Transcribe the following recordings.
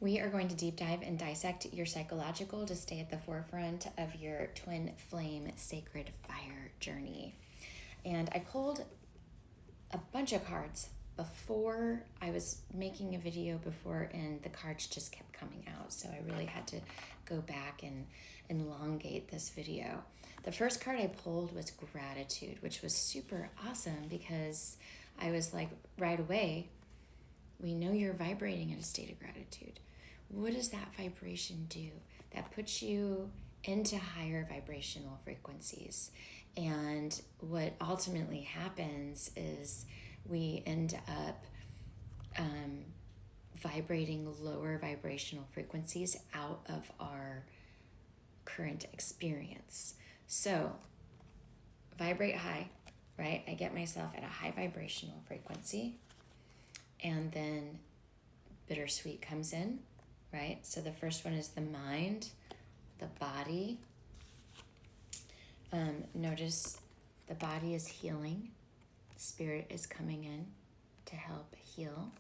We are going to deep dive and dissect your psychological to stay at the forefront of your twin flame sacred fire journey. And I pulled a bunch of cards before I was making a video before, and the cards just kept coming out. So I really had to go back and elongate this video. The first card I pulled was gratitude, which was super awesome because I was like, right away, we know you're vibrating in a state of gratitude. What does that vibration do? That puts you into higher vibrational frequencies. And what ultimately happens is we end up vibrating lower vibrational frequencies out of our current experience. So, vibrate high, right? I get myself at a high vibrational frequency, and then bittersweet comes in, right? So the first one is the mind, the body. Notice the body is healing. Spirit is coming in to help heal.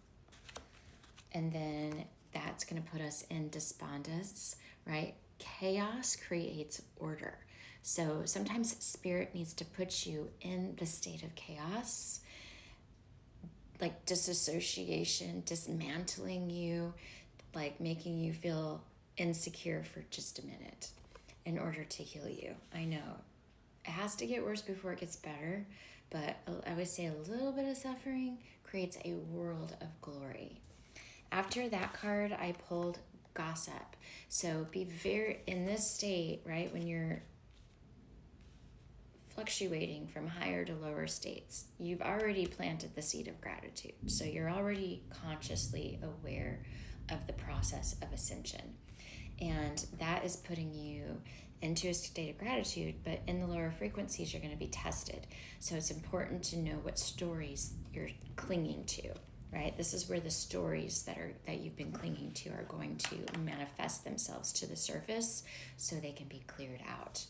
And then that's going to put us in despondence, right? Chaos creates order. So sometimes spirit needs to put you in the state of chaos, like disassociation, dismantling you, like making you feel insecure for just a minute in order to heal you. I know it has to get worse before it gets better, but I would say a little bit of suffering creates a world of glory. After that card, I pulled gossip. So be very, in this state, right, when you're fluctuating from higher to lower states, you've already planted the seed of gratitude. So you're already consciously aware of the process of ascension. And that is putting you into a state of gratitude, but in the lower frequencies, you're going to be tested. So it's important to know what stories you're clinging to, right? This is where the stories that you've been clinging to are going to manifest themselves to the surface so they can be cleared out.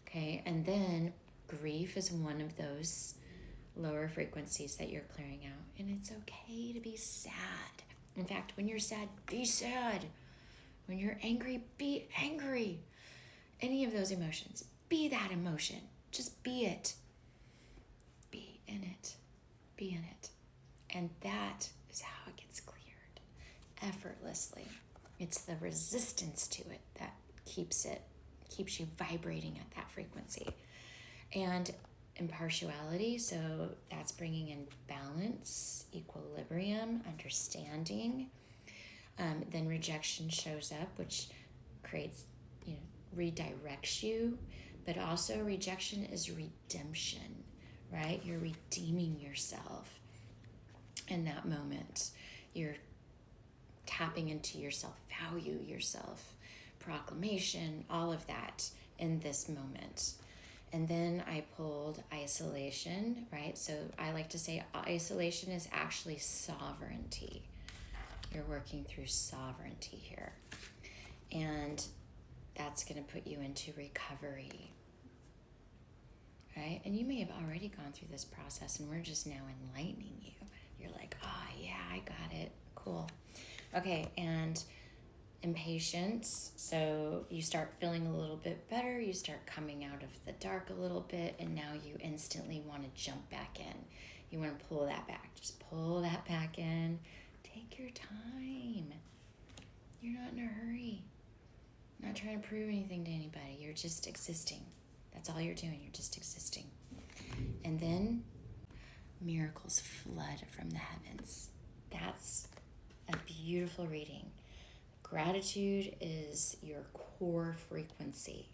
Okay, and then grief is one of those lower frequencies that you're clearing out. And it's okay to be sad. In fact, when you're sad, be sad. When you're angry, be angry. Any of those emotions, be that emotion. Just be it. Be in it. Be in it. And that is how it gets cleared effortlessly. It's the resistance to it that keeps you vibrating at that frequency. And impartiality, so that's bringing in balance, equilibrium, understanding. Then rejection shows up, which creates, redirects you. But also rejection is redemption, right? You're redeeming yourself in that moment. You're tapping into your self-value, your self-proclamation, all of that in this moment. And then I pulled isolation, right? So I like to say isolation is actually sovereignty. You're working through sovereignty here. And that's going to put you into recovery, right? And you may have already gone through this process, and we're just now enlightening you. You're like, yeah, I got it. Cool. Okay, and impatience. So you start feeling a little bit better. You start coming out of the dark a little bit, and now you instantly want to jump back in. You want to pull that back. Just pull that back in. Take your time. You're not in a hurry. Not trying to prove anything to anybody. You're just existing. That's all you're doing. You're just existing. And then miracles flood from the heavens. That's a beautiful reading. Gratitude is your core frequency.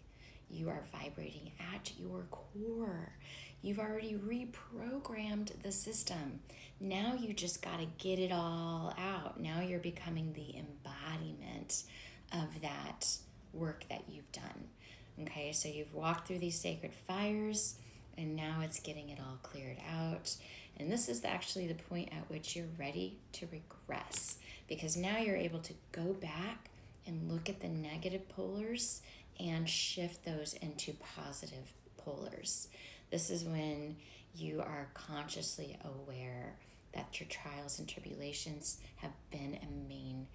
You are vibrating at your core. You've already reprogrammed the system. Now you just got to get it all out. Now you're becoming the embodiment of that work that you've done. Okay, so you've walked through these sacred fires, and now it's getting it all cleared out. And this is actually the point at which you're ready to regress, because now you're able to go back and look at the negative polars and shift those into positive polars. This is when you are consciously aware that your trials and tribulations have been a main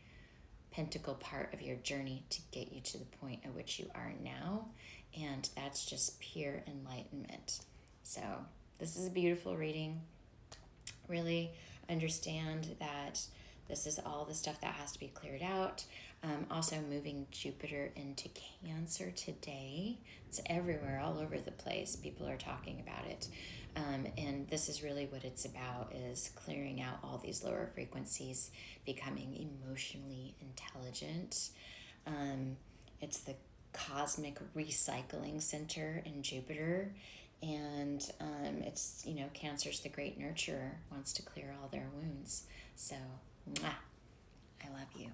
pentacle part of your journey to get you to the point at which you are now. And that's just pure enlightenment. So this is a beautiful reading. Really understand that this is all the stuff that has to be cleared out. Also moving Jupiter into Cancer today. It's everywhere, all over the place. People are talking about it. And this is really what it's about, is clearing out all these lower frequencies, becoming emotionally intelligent. It's the cosmic recycling center in Jupiter. And it's, Cancer's the great nurturer, wants to clear all their wounds. So, mwah, I love you.